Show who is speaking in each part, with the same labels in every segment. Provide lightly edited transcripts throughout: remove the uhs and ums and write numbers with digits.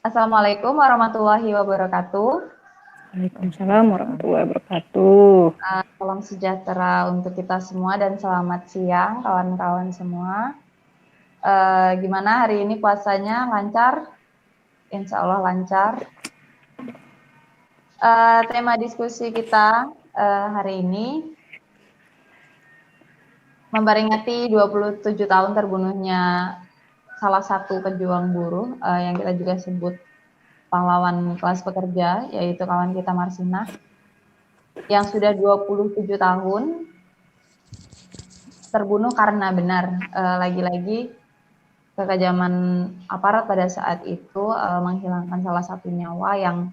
Speaker 1: Assalamualaikum warahmatullahi wabarakatuh.
Speaker 2: Waalaikumsalam warahmatullahi wabarakatuh.
Speaker 1: Salam sejahtera untuk kita semua dan selamat siang kawan-kawan semua. Gimana hari ini puasanya lancar? Insya Allah lancar. Tema diskusi kita hari ini memperingati 27 tahun terbunuhnya salah satu pejuang buruh yang kita juga sebut pahlawan kelas pekerja, yaitu kawan kita Marsinah, yang sudah 27 tahun terbunuh karena benar. Lagi-lagi kekejaman aparat pada saat itu menghilangkan salah satu nyawa yang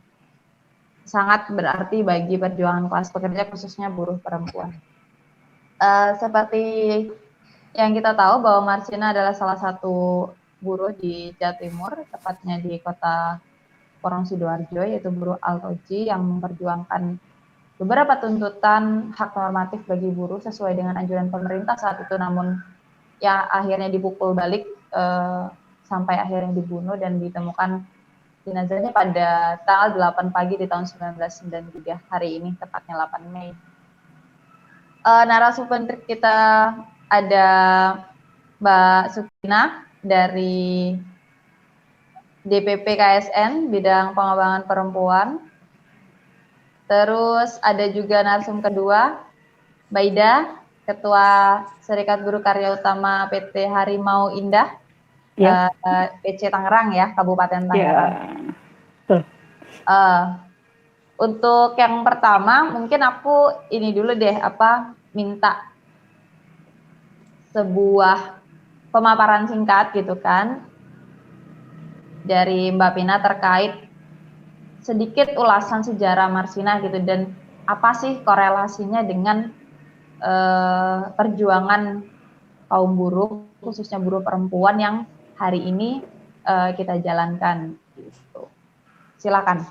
Speaker 1: sangat berarti bagi perjuangan kelas pekerja, khususnya buruh perempuan. Seperti yang kita tahu bahwa Marsina adalah salah satu buruh di Jawa Timur, tepatnya di kota Porong Sidoarjo, yaitu buruh Altoji yang memperjuangkan beberapa tuntutan hak normatif bagi buruh sesuai dengan anjuran pemerintah saat itu, namun ya akhirnya dipukul balik sampai akhirnya dibunuh dan ditemukan jenazahnya pada tanggal 8 pagi di tahun 1993, hari ini tepatnya 8 Mei. Narasumber kita ada Mbak Sukina dari DPP KSN bidang pengembangan perempuan. Terus ada juga narsum kedua, Mbak Ida, Ketua Serikat Buruh Karya Utama PT Harimau Indah,
Speaker 2: Ya,
Speaker 1: PC Tangerang ya, Kabupaten Tangerang.
Speaker 2: betul.
Speaker 1: Untuk yang pertama, mungkin aku ini dulu deh, minta sebuah pemaparan singkat gitu kan dari Mbak Pina terkait sedikit ulasan sejarah Marsina gitu, dan apa sih korelasinya dengan perjuangan kaum buruh, khususnya buruh perempuan yang hari ini kita jalankan gitu. Silakan.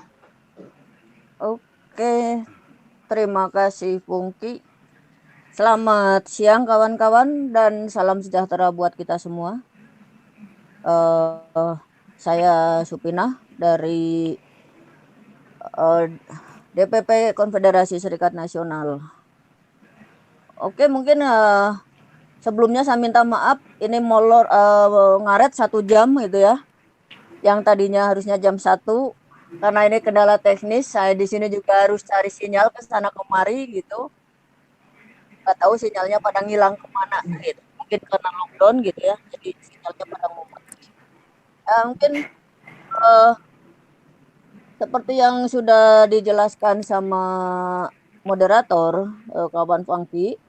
Speaker 3: Oke, terima kasih Pungki. Selamat siang kawan-kawan dan salam sejahtera buat kita semua. Saya Supinah dari DPP Konfederasi Serikat Nasional. Oke, mungkin sebelumnya saya minta maaf, ini molor ngaret 1 jam gitu ya. Yang tadinya harusnya jam 1, karena ini kendala teknis. Saya di sini juga harus cari sinyal ke sana kemari gitu. Nggak tahu sinyalnya pada ngilang kemana gitu. Mungkin karena lockdown gitu ya, jadi sinyalnya pada ngumpet. Mungkin seperti yang sudah dijelaskan sama moderator kawan Fangki,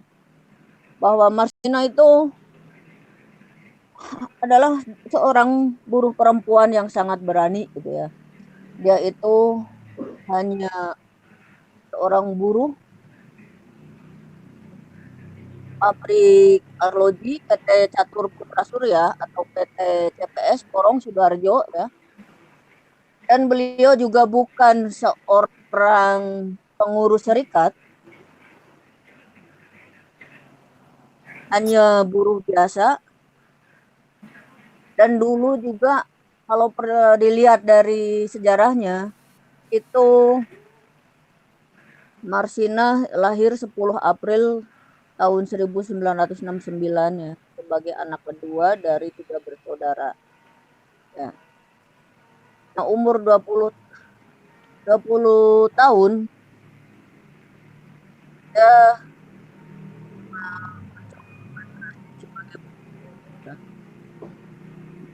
Speaker 3: bahwa Marsina itu adalah seorang buruh perempuan yang sangat berani gitu ya. Dia itu hanya seorang buruh pabrik arloji PT Catur Putra Surya atau PT CPS Porong Sidoarjo ya. Dan beliau juga bukan seorang pengurus serikat, hanya buruh biasa. Dan dulu juga kalau dilihat dari sejarahnya, itu Marsina lahir 10 April tahun 1969 ya, sebagai anak kedua dari 3 bersaudara. Ya. Nah, umur 20 tahun ya,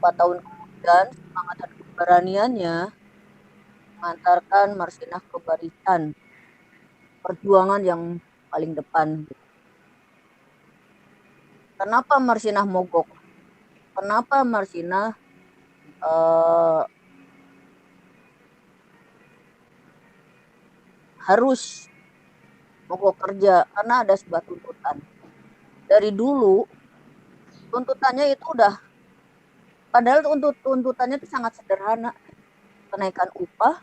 Speaker 3: 4 tahun kemudian semangat dan keberaniannya mengantarkan Marsinah ke barisan perjuangan yang paling depan. Kenapa Marsinah mogok? Kenapa Marsinah harus mogok kerja? Karena ada sebuah tuntutan. Dari dulu tuntutannya itu udah, padahal tuntutannya itu sangat sederhana. Kenaikan upah,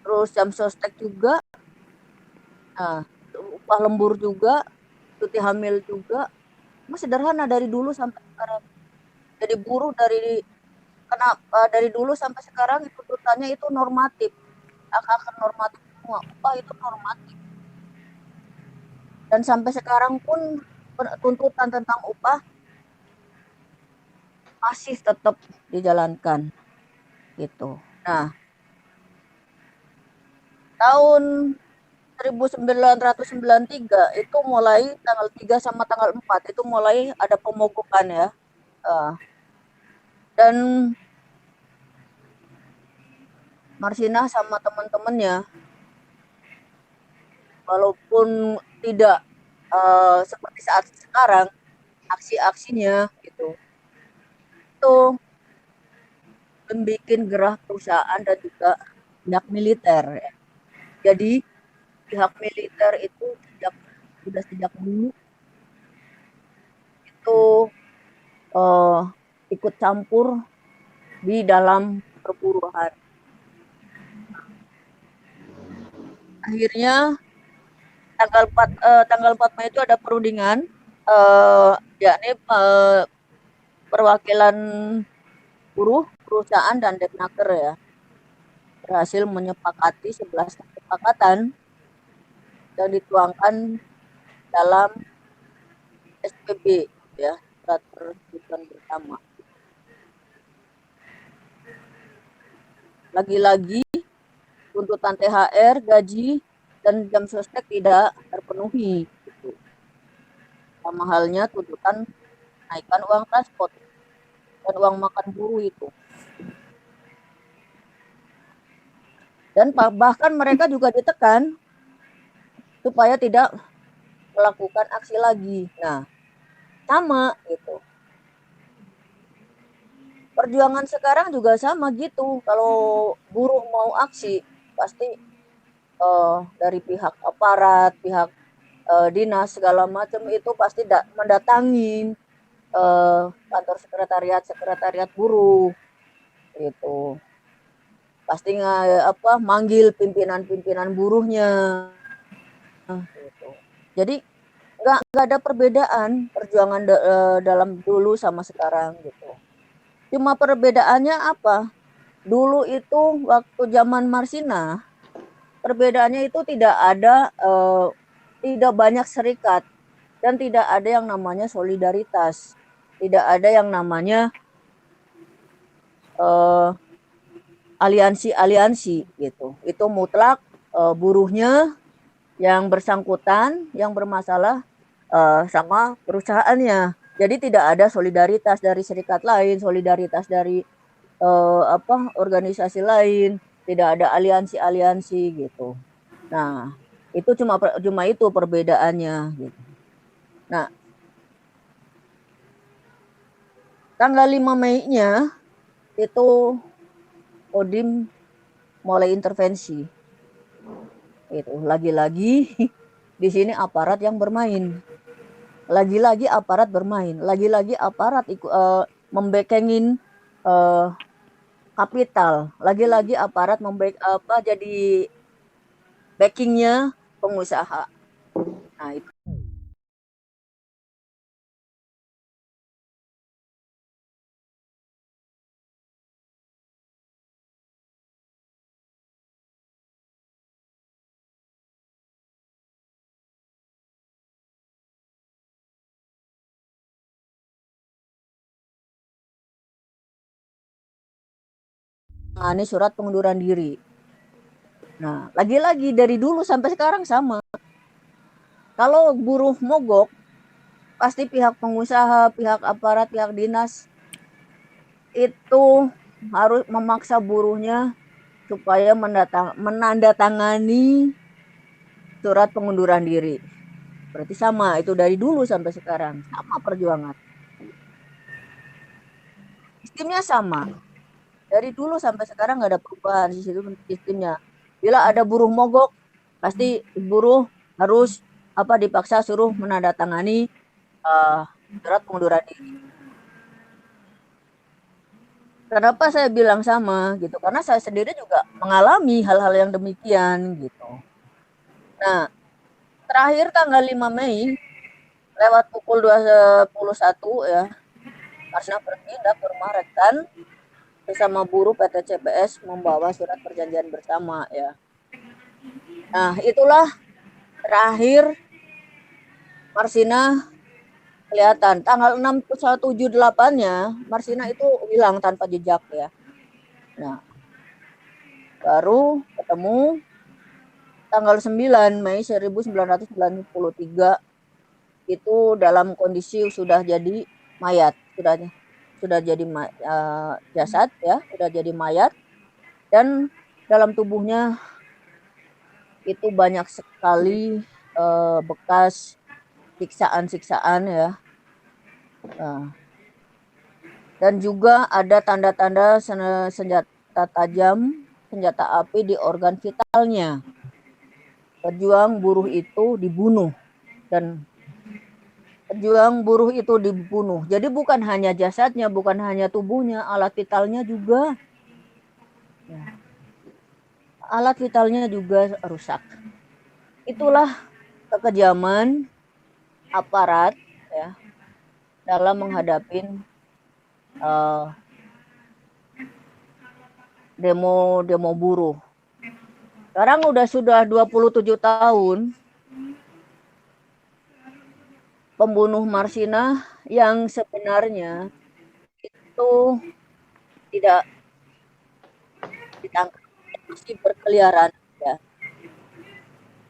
Speaker 3: terus jam sostek juga, nah, upah lembur juga, cuti hamil juga. Sederhana dari dulu sampai sekarang. Jadi buruh dari kenapa dari dulu sampai sekarang tuntutannya itu normatif, hak normatif semua, upah itu normatif. Dan sampai sekarang pun tuntutan tentang upah masih tetap dijalankan gitu. Nah, tahun 1993 itu mulai tanggal 3 sama tanggal 4 itu mulai ada pemogokan ya. Dan Marsinah sama teman-temannya walaupun tidak seperti saat sekarang aksi-aksinya gitu itu membuat gerah perusahaan dan juga pihak militer ya. Jadi pihak militer itu sejak dulu itu ikut campur di dalam perburuan. Akhirnya tanggal 4 Mei itu ada perundingan yakni perwakilan buruh, perusahaan dan Depnaker ya berhasil menyepakati 11 kesepakatan yang dituangkan dalam SPB ya, surat persetujuan bersama. Lagi-lagi tuntutan THR, gaji dan jam sostek tidak terpenuhi gitu. Sama halnya tuntutan naikkan uang transport dan uang makan buruh itu. Dan bahkan mereka juga ditekan supaya tidak melakukan aksi lagi. Nah, sama gitu. Perjuangan sekarang juga sama gitu. Kalau buruh mau aksi, pasti dari pihak aparat, pihak dinas segala macam itu pasti mendatangi kantor sekretariat buruh gitu. Pasti manggil pimpinan buruhnya gitu. Jadi nggak ada perbedaan perjuangan dalam dulu sama sekarang gitu. Cuma perbedaannya apa? Dulu itu waktu zaman Marsina, perbedaannya itu tidak banyak serikat dan tidak ada yang namanya solidaritas, tidak ada yang namanya aliansi gitu. Itu mutlak buruhnya yang bersangkutan, yang bermasalah sama perusahaannya. Jadi tidak ada solidaritas dari serikat lain, solidaritas dari organisasi lain, tidak ada aliansi gitu. Nah, itu cuma itu perbedaannya gitu. Nah, tanggal 5 Mei-nya itu Kodim mulai intervensi. Itu lagi-lagi di sini aparat yang bermain. Lagi-lagi aparat bermain, lagi-lagi aparat membekengin kapital, lagi-lagi aparat jadi backingnya pengusaha. Nah, itu. Nah, ini surat pengunduran diri. Nah, lagi-lagi dari dulu sampai sekarang sama. Kalau buruh mogok, pasti pihak pengusaha, pihak aparat, pihak dinas itu harus memaksa buruhnya supaya menandatangani surat pengunduran diri. Berarti sama, itu dari dulu sampai sekarang. Sama perjuangan. Sistemnya sama. Dari dulu sampai sekarang nggak ada perubahan sistemnya. Bila ada buruh mogok, pasti buruh harus dipaksa suruh menandatangani surat pengunduran diri. Kenapa saya bilang sama gitu? Karena saya sendiri juga mengalami hal-hal yang demikian gitu. Nah, terakhir tanggal 5 Mei lewat pukul 21 ya, Marsina pergi ke rumah rekan Sesama buruh PT CPS membawa surat perjanjian bersama ya. Nah, itulah terakhir Marsina kelihatan. Tanggal 6/78-nya Marsina itu hilang tanpa jejak ya. Nah, baru ketemu tanggal 9 Mei 1993 itu dalam kondisi sudah jadi mayat, sudah jadi jasad ya, sudah jadi mayat, dan dalam tubuhnya itu banyak sekali bekas siksaan-siksaan ya. Dan juga ada tanda-tanda senjata tajam, senjata api di organ vitalnya. Pejuang buruh itu dibunuh dan pejuang buruh itu dibunuh. Jadi bukan hanya jasadnya, bukan hanya tubuhnya, alat vitalnya juga. Ya. Alat vitalnya juga rusak. Itulah kekejaman aparat ya dalam menghadapi demo buruh. Sekarang sudah 27 tahun pembunuh Marsina yang sebenarnya itu tidak ditangkap, masih berkeliaran ya.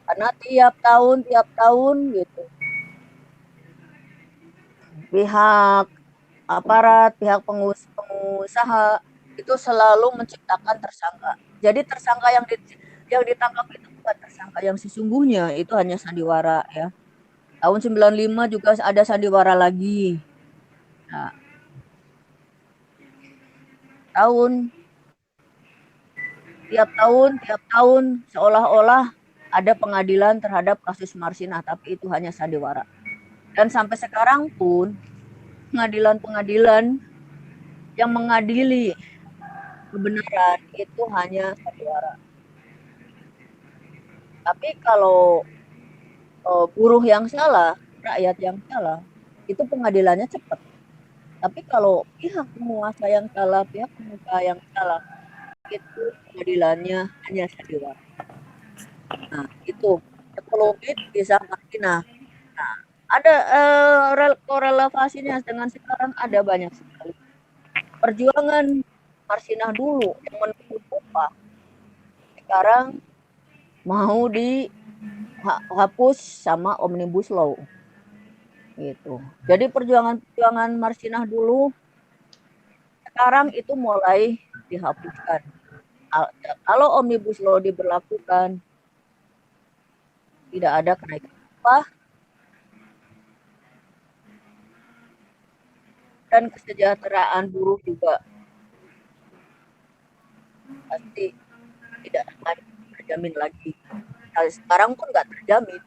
Speaker 3: Karena tiap tahun gitu pihak aparat, pihak pengusaha itu selalu menciptakan tersangka. Jadi tersangka yang ditangkap itu bukan tersangka yang sesungguhnya, itu hanya sandiwara ya. Tahun 95 juga ada sandiwara lagi. Nah, tiap tahun seolah-olah ada pengadilan terhadap kasus Marsina, tapi itu hanya sandiwara. Dan sampai sekarang pun pengadilan-pengadilan yang mengadili kebenaran itu hanya sandiwara. Tapi kalau buruh yang salah, rakyat yang salah, itu pengadilannya cepat. Tapi kalau pihak penguasa yang salah, pihak pengusaha yang salah, itu pengadilannya hanya sandiwara. Nah, itu ekologi bisa Marsina. Nah, ada korelasinya dengan sekarang ada banyak sekali. Perjuangan Marsinah dulu yang menuntut upah sekarang mau dihapus sama Omnibus Law gitu. Jadi perjuangan Marsinah dulu sekarang itu mulai dihapuskan. Kalau Omnibus Law diberlakukan, tidak ada kenaikan upah dan kesejahteraan buruh juga pasti tidak terjamin lagi. Nah, sekarang pun nggak terjamin.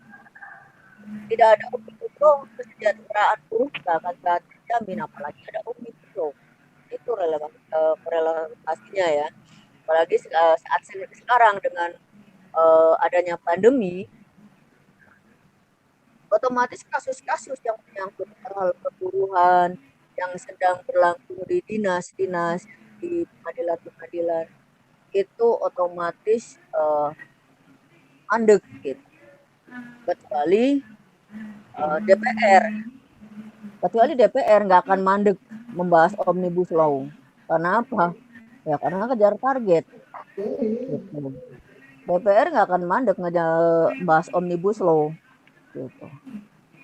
Speaker 3: Tidak ada Omnibus Law, kesejahteraan buruh nggak akan terjamin, apalagi ada Omnibus Law. Itu relevasinya ya. Apalagi saat sekarang dengan adanya pandemi, otomatis kasus-kasus yang menyangkut hal perburuhan yang sedang berlangsung di dinas-dinas, di pengadilan-pengadilan, itu otomatis mandek gitu. Kecuali DPR nggak akan mandek membahas Omnibus Law. Karena apa? Ya karena kejar target. Gitu. DPR nggak akan mandek bahas Omnibus Law. Gitu.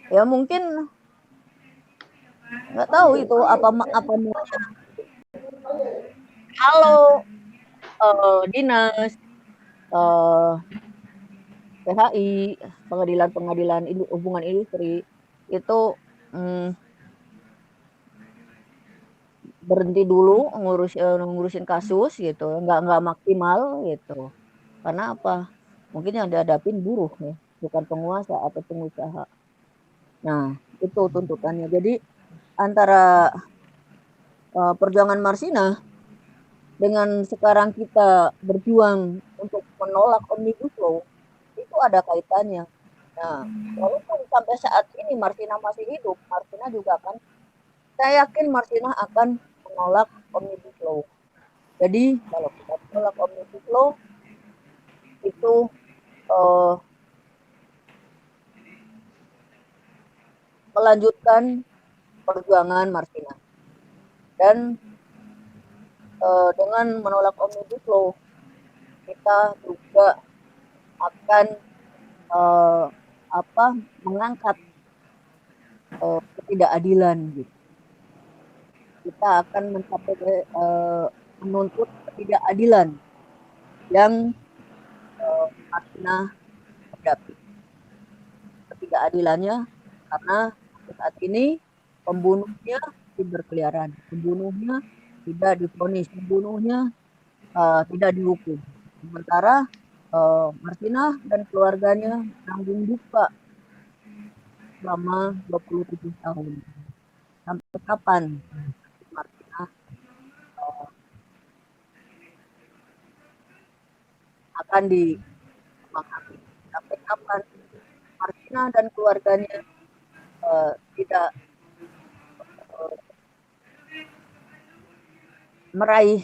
Speaker 3: Ya mungkin nggak tahu itu apa kalau dinas PHI, pengadilan hubungan industri itu berhenti dulu ngurusin kasus gitu, nggak maksimal gitu. Karena apa? Mungkin yang dihadapin buruh ya, bukan penguasa atau pengusaha. Nah, itu tuntutannya. Jadi antara perjuangan Marsina dengan sekarang kita berjuang untuk menolak Omnibus Law, itu ada kaitannya. Nah, walaupun sampai saat ini Marsina masih hidup, Marsina juga akan, saya yakin Marsina akan menolak Omnibus Law. Jadi kalau kita menolak Omnibus Law itu eh, melanjutkan perjuangan Marsina. Dan dengan menolak Omnibus Law kita juga akan mengangkat ketidakadilan gitu. Kita akan mencapai menuntut ketidakadilan yang Marsina hadapi. Ketidakadilannya karena saat ini pembunuhnya berkeliaran, pembunuhnya tidak divonis, pembunuhnya tidak dihukum. Sementara Marsina dan keluarganya menanggung duka selama 27 tahun. Sampai kapan Marsina akan dimahami? Sampai kapan Marsina dan keluarganya tidak meraih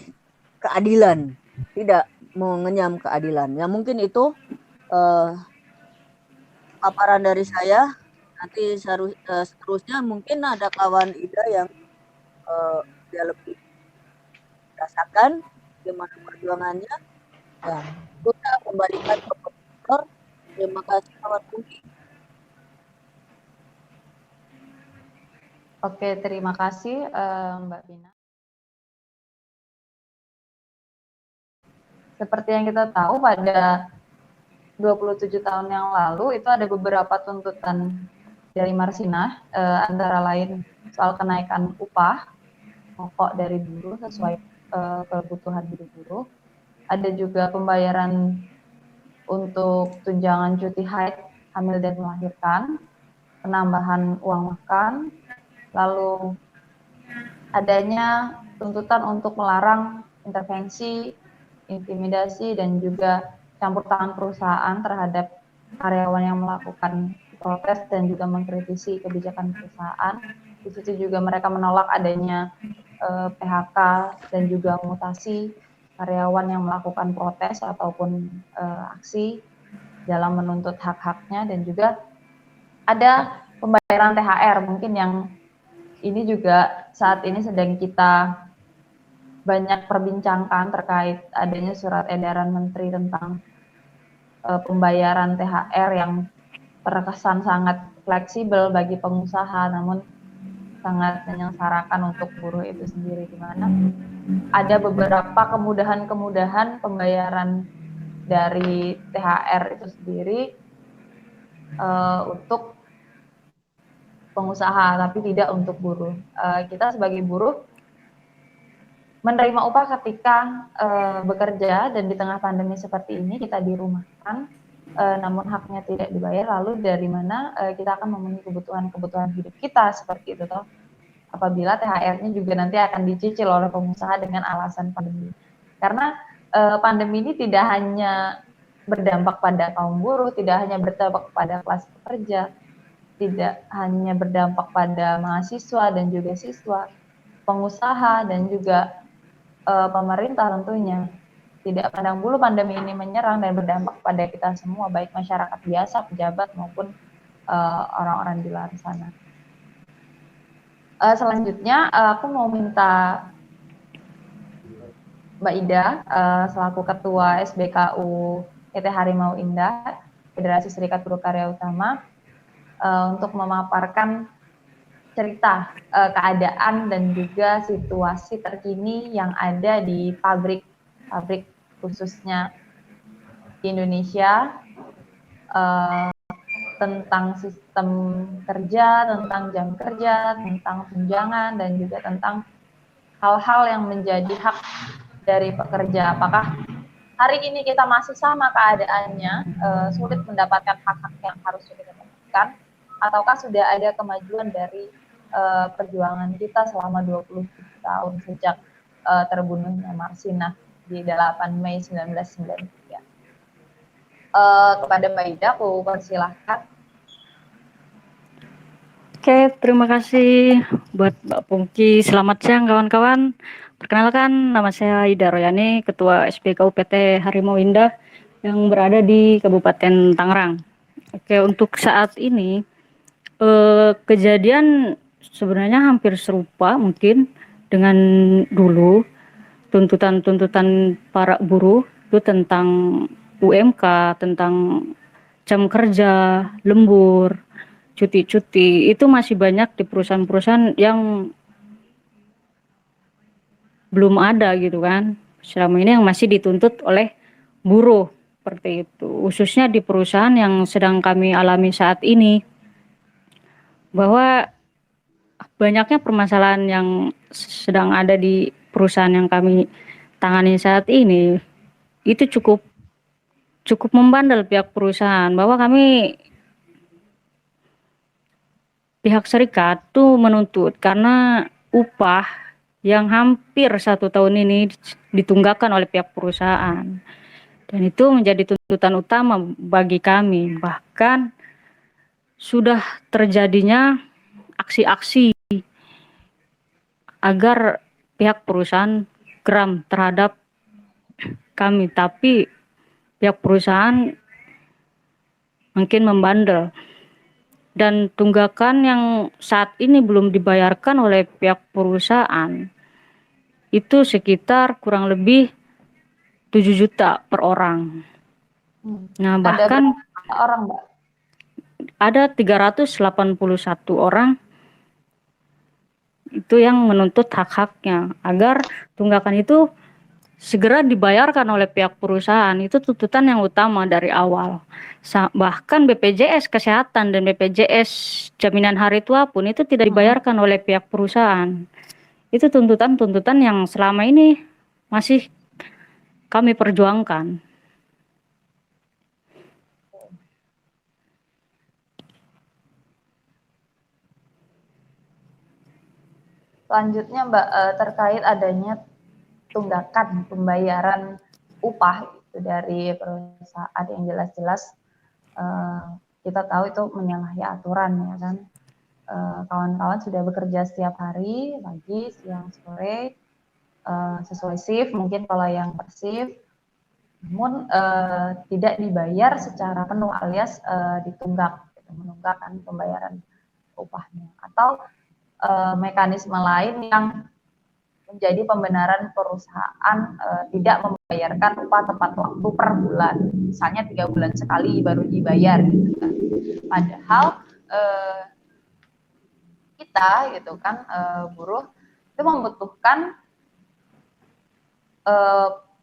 Speaker 3: keadilan, tidak mengenyam keadilan. Ya mungkin itu paparan dari saya. Nanti seterusnya mungkin ada kawan Ida yang dia lebih rasakan bagaimana perjuangannya. Ya, kita kembalikan ke profesor. Terima kasih kawan Pungki.
Speaker 1: Oke, terima kasih Mbak Vina. Seperti yang kita tahu pada 27 tahun yang lalu itu ada beberapa tuntutan dari Marsina, antara lain soal kenaikan upah pokok dari buruh sesuai kebutuhan buruh. Ada juga pembayaran untuk tunjangan cuti haid, hamil dan melahirkan, penambahan uang makan, lalu adanya tuntutan untuk melarang intervensi, intimidasi, dan juga campur tangan perusahaan terhadap karyawan yang melakukan protes dan juga mengkritisi kebijakan perusahaan. Di situ juga mereka menolak adanya PHK dan juga mutasi karyawan yang melakukan protes ataupun aksi dalam menuntut hak-haknya, dan juga ada pembayaran THR mungkin yang ini juga saat ini sedang kita banyak perbincangkan terkait adanya surat edaran menteri tentang pembayaran THR yang terkesan sangat fleksibel bagi pengusaha, namun sangat menyengsarakan untuk buruh itu sendiri, di mana ada beberapa kemudahan-kemudahan pembayaran dari THR itu sendiri untuk pengusaha, tapi tidak untuk buruh. Kita sebagai buruh menerima upah ketika bekerja, dan di tengah pandemi seperti ini kita dirumahkan, namun haknya tidak dibayar, lalu dari mana kita akan memenuhi kebutuhan hidup kita seperti itu toh, apabila THR-nya juga nanti akan dicicil oleh pengusaha dengan alasan pandemi. Karena pandemi ini tidak hanya berdampak pada kaum buruh, tidak hanya berdampak pada kelas pekerja, tidak hanya berdampak pada mahasiswa dan juga siswa, pengusaha dan juga pemerintah tentunya. Tidak pandang bulu pandemi ini menyerang dan berdampak pada kita semua, baik masyarakat biasa, pejabat maupun orang-orang di luar sana. Selanjutnya aku mau minta Mbak Ida selaku Ketua SBKU PT Harimau Indah, Federasi Serikat Buruh Karya Utama, untuk memaparkan cerita keadaan dan juga situasi terkini yang ada di pabrik khususnya di Indonesia, tentang sistem kerja, tentang jam kerja, tentang tunjangan, dan juga tentang hal-hal yang menjadi hak dari pekerja. Apakah hari ini kita masih sama keadaannya, sulit mendapatkan hak-hak yang harus kita dapatkan, ataukah sudah ada kemajuan dari perjuangan kita selama 20 tahun sejak terbunuhnya Marsina di 8 Mei 1993. Kepada Mbak Ida, aku persilahkan.
Speaker 2: Oke, terima kasih buat Mbak Pungki. Selamat siang kawan-kawan. Perkenalkan, nama saya Ida Royani, Ketua SPK UPT Harimau Indah yang berada di Kabupaten Tangerang. Oke, untuk saat ini kejadian sebenarnya hampir serupa mungkin dengan dulu. Tuntutan-tuntutan para buruh itu tentang UMK, tentang jam kerja, lembur, cuti-cuti, itu masih banyak di perusahaan-perusahaan yang belum ada gitu kan. Selama ini yang masih dituntut oleh buruh seperti itu. Khususnya di perusahaan yang sedang kami alami saat ini, bahwa banyaknya permasalahan yang sedang ada di perusahaan yang kami tangani saat ini itu cukup membandel pihak perusahaan, bahwa kami pihak serikat tuh menuntut karena upah yang hampir 1 tahun ini ditunggakan oleh pihak perusahaan, dan itu menjadi tuntutan utama bagi kami. Bahkan sudah terjadinya aksi-aksi agar pihak perusahaan geram terhadap kami, tapi pihak perusahaan mungkin membandel, dan tunggakan yang saat ini belum dibayarkan oleh pihak perusahaan itu sekitar kurang lebih 7 juta per orang. Nah,
Speaker 1: Ada
Speaker 2: bahkan
Speaker 1: berapa orang, Mbak?
Speaker 2: ada 381 orang itu yang menuntut hak-haknya agar tunggakan itu segera dibayarkan oleh pihak perusahaan. Itu tuntutan yang utama dari awal. Bahkan BPJS Kesehatan dan BPJS Jaminan Hari Tua pun itu tidak dibayarkan oleh pihak perusahaan. Itu tuntutan-tuntutan yang selama ini masih kami perjuangkan.
Speaker 1: Selanjutnya, Mbak, terkait adanya tunggakan pembayaran upah itu dari perusahaan yang jelas-jelas kita tahu itu menyalahi aturan, ya kan. Kawan-kawan sudah bekerja setiap hari, pagi, siang, sore, sesuai shift, mungkin kalau yang per shift, namun tidak dibayar secara penuh alias ditunggak, menunggakkan pembayaran upahnya, atau mekanisme lain yang menjadi pembenaran perusahaan tidak membayarkan upah tepat waktu per bulan, misalnya 3 bulan sekali baru dibayar gitu kan. Padahal kita gitu kan buruh itu membutuhkan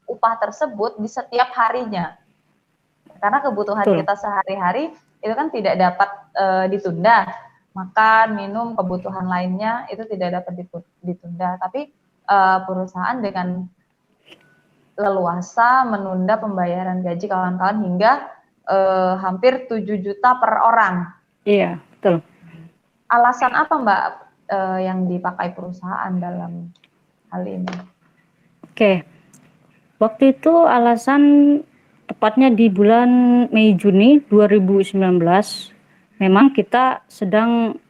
Speaker 1: upah tersebut di setiap harinya, karena kebutuhan kita sehari-hari itu kan tidak dapat ditunda, makan, minum, kebutuhan lainnya itu tidak dapat ditunda, tapi perusahaan dengan leluasa menunda pembayaran gaji kawan-kawan hingga hampir 7 juta per orang.
Speaker 2: Iya, betul.
Speaker 1: Alasan apa, Mbak, yang dipakai perusahaan dalam hal ini? Oke,
Speaker 2: waktu itu alasan tepatnya di bulan Mei Juni 2019, memang kita sedang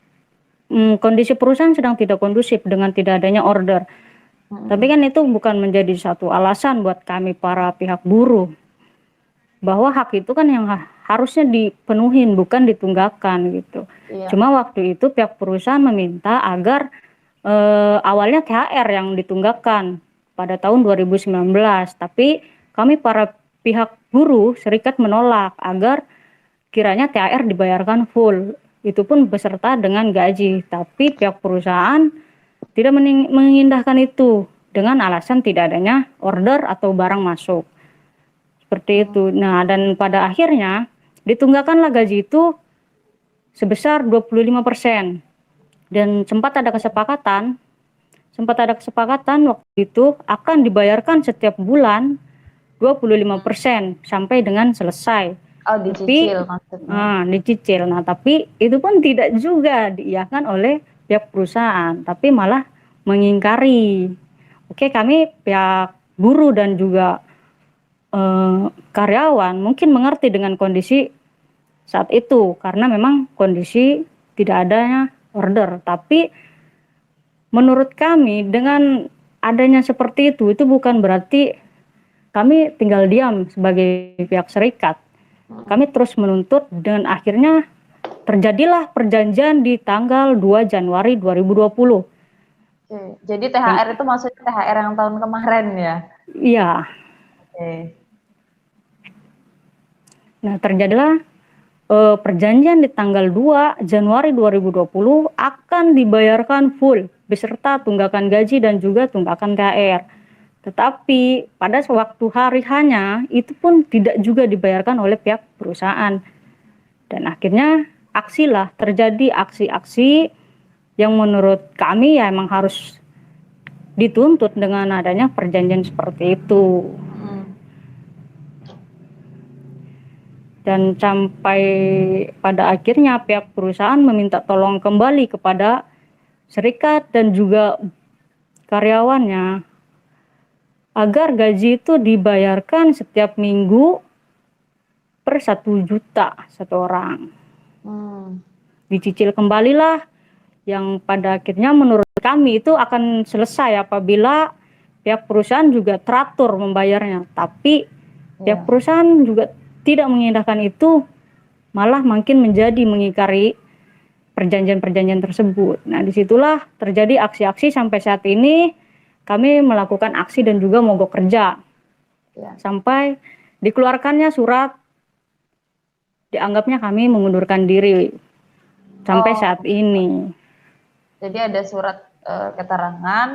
Speaker 2: kondisi perusahaan sedang tidak kondusif dengan tidak adanya order. Tapi kan itu bukan menjadi satu alasan buat kami para pihak buruh, bahwa hak itu kan yang harusnya dipenuhin, bukan ditunggakan gitu. Iya. Cuma waktu itu pihak perusahaan meminta agar awalnya THR yang ditunggakan pada tahun 2019, tapi kami para pihak buruh serikat menolak agar kiranya THR dibayarkan full, itu pun beserta dengan gaji. Tapi pihak perusahaan tidak mengindahkan itu dengan alasan tidak adanya order atau barang masuk. Seperti itu. Nah, dan pada akhirnya ditunggakanlah gaji itu sebesar 25%. Dan sempat ada kesepakatan waktu itu akan dibayarkan setiap bulan 25% sampai dengan selesai.
Speaker 1: Oh, dicicil maksudnya.
Speaker 2: Dicicil. Nah, tapi itu pun tidak juga diiyakan oleh pihak perusahaan, tapi malah mengingkari. Oke, kami pihak buruh dan juga karyawan mungkin mengerti dengan kondisi saat itu, karena memang kondisi tidak adanya order. Tapi menurut kami dengan adanya seperti itu bukan berarti kami tinggal diam sebagai pihak serikat. Kami terus menuntut dan akhirnya terjadilah perjanjian di tanggal 2 Januari 2020.
Speaker 1: Oke. Jadi THR itu maksudnya THR yang tahun kemarin ya?
Speaker 2: Iya.
Speaker 1: Oke.
Speaker 2: Nah, terjadilah perjanjian di tanggal 2 Januari 2020 akan dibayarkan full beserta tunggakan gaji dan juga tunggakan THR. Tetapi pada waktu hari hanya itu pun tidak juga dibayarkan oleh pihak perusahaan. Dan akhirnya terjadi aksi-aksi yang menurut kami ya emang harus dituntut dengan adanya perjanjian seperti itu. Dan sampai pada akhirnya pihak perusahaan meminta tolong kembali kepada serikat dan juga karyawannya agar gaji itu dibayarkan setiap minggu per 1 juta satu orang. Dicicil kembalilah yang pada akhirnya menurut kami itu akan selesai apabila pihak perusahaan juga teratur membayarnya. Tapi pihak perusahaan juga tidak mengindahkan itu, malah makin menjadi mengingkari perjanjian-perjanjian tersebut. Nah, disitulah terjadi aksi-aksi sampai saat ini kami melakukan aksi dan juga mogok kerja. Sampai dikeluarkannya surat, dianggapnya kami mengundurkan diri sampai saat ini.
Speaker 1: Jadi ada surat keterangan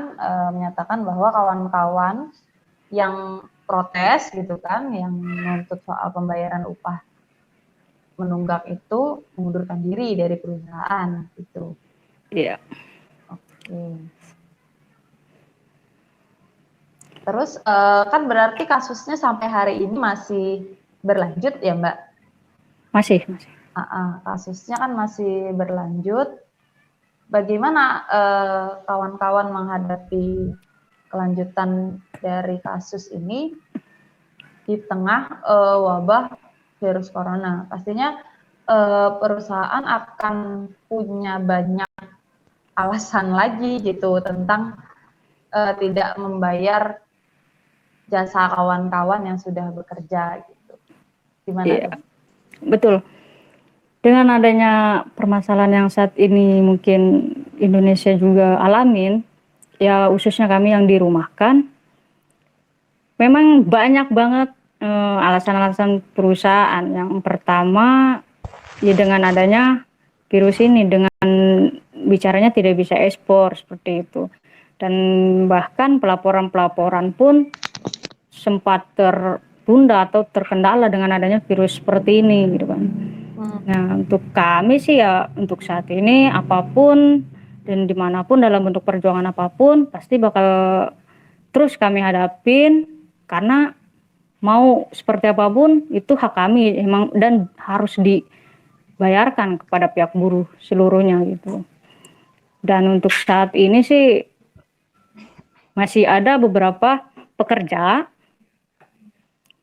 Speaker 1: menyatakan bahwa kawan-kawan yang protes gitu kan, yang menuntut soal pembayaran upah menunggak itu mengundurkan diri dari perusahaan itu.
Speaker 2: Iya.
Speaker 1: Oke. Terus kan berarti kasusnya sampai hari ini masih berlanjut ya Mbak?
Speaker 2: Masih.
Speaker 1: Kasusnya kan masih berlanjut. Bagaimana kawan-kawan menghadapi kelanjutan dari kasus ini di tengah wabah virus corona? Pastinya perusahaan akan punya banyak alasan lagi gitu tentang tidak membayar jasa kawan-kawan yang sudah bekerja gitu. Gimana?
Speaker 2: Iya, betul. Dengan adanya permasalahan yang saat ini mungkin Indonesia juga alamin, ya khususnya kami yang dirumahkan, memang banyak banget alasan-alasan perusahaan. Yang pertama, ya dengan adanya virus ini, dengan bicaranya tidak bisa ekspor seperti itu. Dan bahkan pelaporan-pelaporan pun sempat tertunda atau terkendala dengan adanya virus seperti ini gitu kan. Nah, untuk kami sih ya untuk saat ini apapun dan dimanapun dalam bentuk perjuangan apapun pasti bakal terus kami hadapin, karena mau seperti apapun itu hak kami emang dan harus dibayarkan kepada pihak buruh seluruhnya gitu. Dan untuk saat ini sih masih ada beberapa pekerja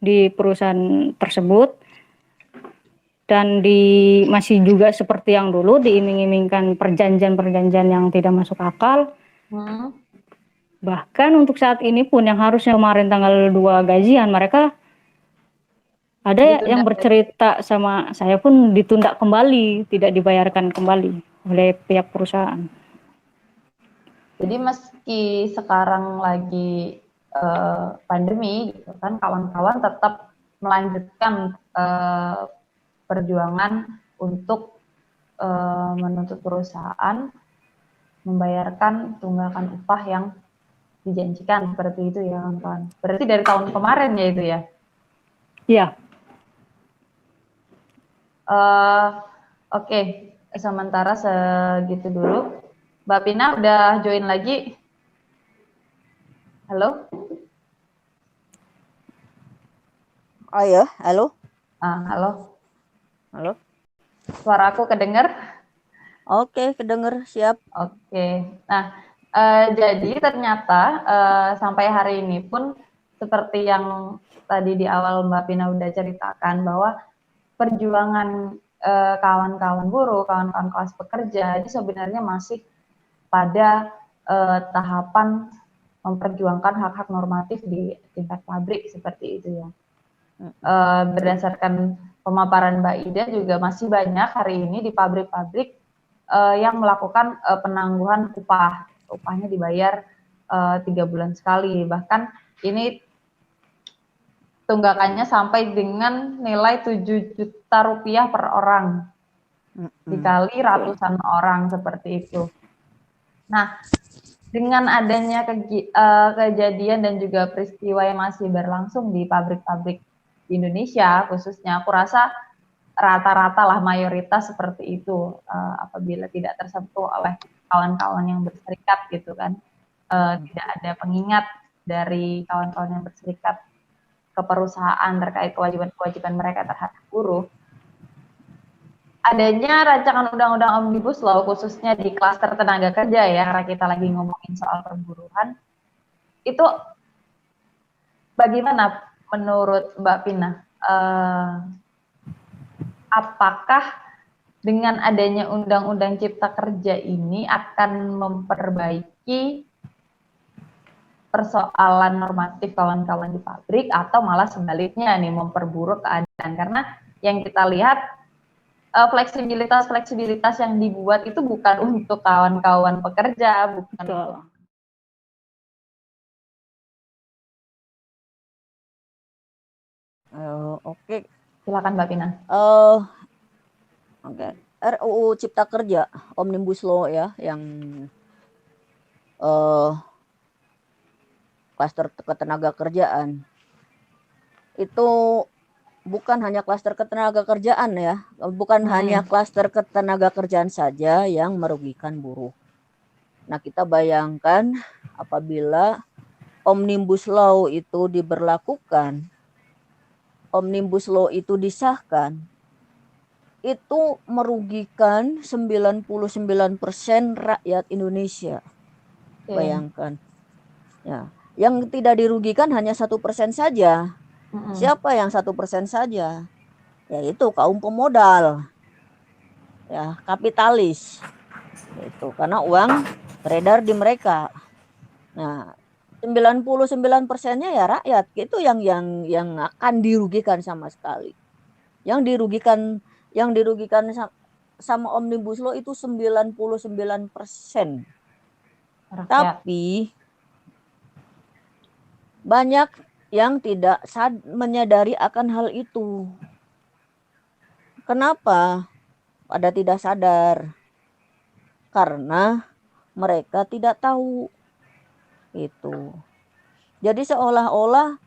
Speaker 2: di perusahaan tersebut dan masih juga seperti yang dulu diiming-imingkan perjanjian-perjanjian yang tidak masuk akal. Bahkan untuk saat ini pun yang harusnya kemarin tanggal 2 gajian, mereka ada yang bercerita sama saya pun ditunda kembali, tidak dibayarkan kembali oleh pihak perusahaan.
Speaker 1: Jadi meski sekarang lagi pandemi gitu kan, kawan-kawan tetap melanjutkan perjuangan untuk menuntut perusahaan membayarkan tunggakan upah yang dijanjikan seperti itu ya kawan-kawan. Berarti dari tahun kemarin ya itu ya?
Speaker 2: Iya.
Speaker 1: Oke, sementara segitu dulu. Mbak Pina udah join lagi? Halo?
Speaker 3: Oh ya, halo?
Speaker 1: Halo?
Speaker 3: Halo?
Speaker 1: Suara aku kedengar?
Speaker 3: Oke, kedenger, siap.
Speaker 1: Oke, nah jadi ternyata sampai hari ini pun seperti yang tadi di awal Mbak Pina udah ceritakan bahwa perjuangan kawan-kawan buruh, kawan-kawan kelas pekerja itu sebenarnya masih pada tahapan memperjuangkan hak-hak normatif di tingkat pabrik seperti itu ya. Berdasarkan pemaparan Mbak Ida juga masih banyak hari ini di pabrik-pabrik yang melakukan penangguhan upah. Upahnya dibayar 3 bulan sekali. Bahkan ini tunggakannya sampai dengan nilai 7 juta rupiah per orang. Dikali ratusan orang seperti itu. Nah, dengan adanya kejadian dan juga peristiwa yang masih berlangsung di pabrik-pabrik di Indonesia khususnya, aku rasa rata-rata lah mayoritas seperti itu apabila tidak tersentuh oleh kawan-kawan yang berserikat gitu kan, tidak ada pengingat dari kawan-kawan yang berserikat ke perusahaan terkait kewajiban-kewajiban mereka terhadap buruh. Adanya rancangan undang-undang Omnibus Law khususnya di klaster tenaga kerja ya, karena kita lagi ngomongin soal perburuhan, itu bagaimana menurut Mbak Pina? Apakah dengan adanya undang-undang cipta kerja ini akan memperbaiki persoalan normatif kawan-kawan di pabrik atau malah sebaliknya nih memperburuk keadaan? Karena yang kita lihat fleksibilitas yang dibuat itu bukan untuk kawan-kawan pekerja, bukan untuk
Speaker 3: Oke.
Speaker 1: Silakan Mbak Pina.
Speaker 3: Oke. RUU Cipta Kerja Omnibus Law ya, yang klaster ketenaga kerjaan itu bukan hanya klaster ketenaga kerjaan ya, bukan hanya klaster ketenaga kerjaan saja yang merugikan buruh. Nah, kita bayangkan apabila Omnibus Law itu diberlakukan, Omnibus Law itu disahkan, itu merugikan 99% rakyat Indonesia. Bayangkan. Ya, yang tidak dirugikan hanya 1% saja. Siapa yang 1% saja? Yaitu kaum pemodal, ya, kapitalis. Itu karena uang beredar di mereka. Nah, 99%-nya ya rakyat. Itu yang akan dirugikan sama sekali. Yang dirugikan sama Omnibus Law itu 99%. Tapi banyak yang tidak menyadari akan hal itu. Kenapa pada tidak sadar? Karena mereka tidak tahu itu. Jadi seolah-olah,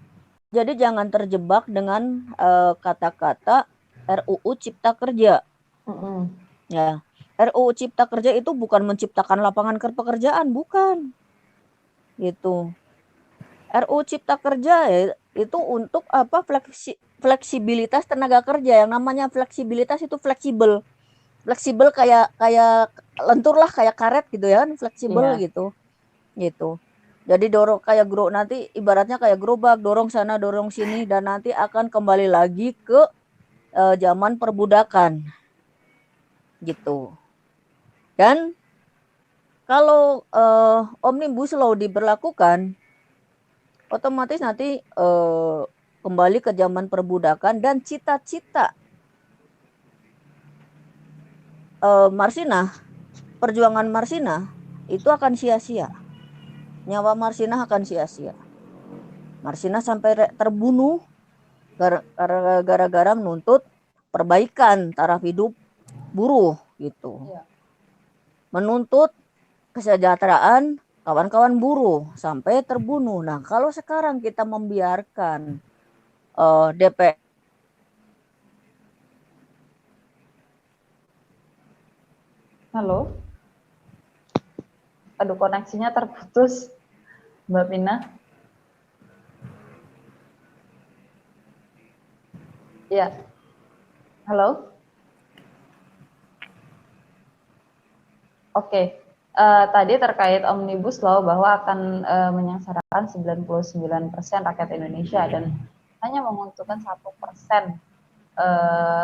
Speaker 3: jadi jangan terjebak dengan kata-kata RUU Cipta Kerja. Ya, RUU Cipta Kerja itu bukan menciptakan lapangan pekerjaan, bukan. Gitu. RUU Cipta Kerja itu untuk apa? Fleksibilitas tenaga kerja. Yang namanya fleksibilitas itu fleksibel kayak lentur lah, kayak karet gitu ya, fleksibel gitu. Jadi dorong kayak nanti ibaratnya kayak gerobak, dorong sana dorong sini, dan nanti akan kembali lagi ke zaman perbudakan gitu. Dan kalau Omnibus Law diberlakukan, otomatis nanti kembali ke zaman perbudakan, dan cita-cita Marsinah, perjuangan Marsinah itu akan sia-sia. Nyawa Marsinah akan sia-sia. Marsinah sampai terbunuh gara-gara menuntut perbaikan taraf hidup buruh gitu. Menuntut kesejahteraan kawan-kawan buruh sampai terbunuh. Nah, kalau sekarang kita membiarkan DPR.
Speaker 1: Halo? Aduh, koneksinya terputus, Mbak Pina. Ya. Halo? Oke. Tadi terkait Omnibus Law bahwa akan menyengsarakan 99% rakyat Indonesia dan hanya menguntungkan 1%